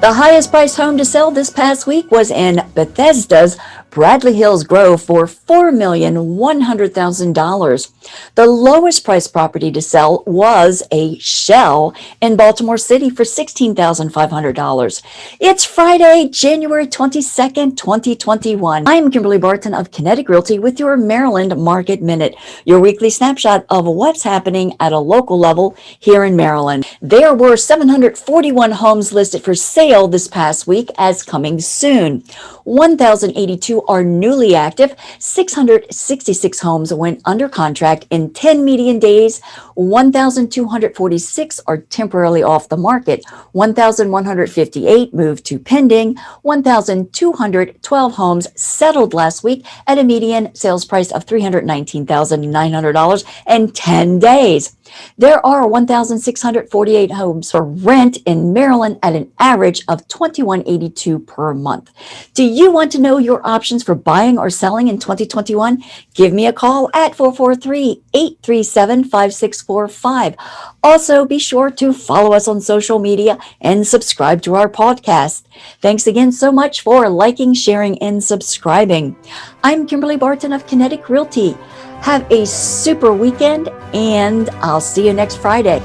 The highest priced home to sell this past week was in Bethesda's Bradley Hills Grove for $4,100,000. The lowest priced property to sell was a shell in Baltimore City for $16,500. It's Friday, January 22nd, 2021. I'm Kimberly Barton of Kinetic Realty with your Maryland Market Minute, your weekly snapshot of what's happening at a local level here in Maryland. There were 741 homes listed for sale this past week as coming soon. 1,082 are newly active. 666 homes went under contract in 10 median days. 1,246 are temporarily off the market. 1,158 moved to pending. 1,212 homes settled last week at a median sales price of $319,900 in 10 days. There are 1,648 homes for rent in Maryland at an average of $2,182 per month. Do you want to know your options for buying or selling in 2021? Give me a call at 443-837-5645. Also, be sure to follow us on social media and subscribe to our podcast. Thanks again so much for liking, sharing, and subscribing. I'm Kimberly Barton of Kinetic Realty. Have a super weekend, and I'll see you next Friday.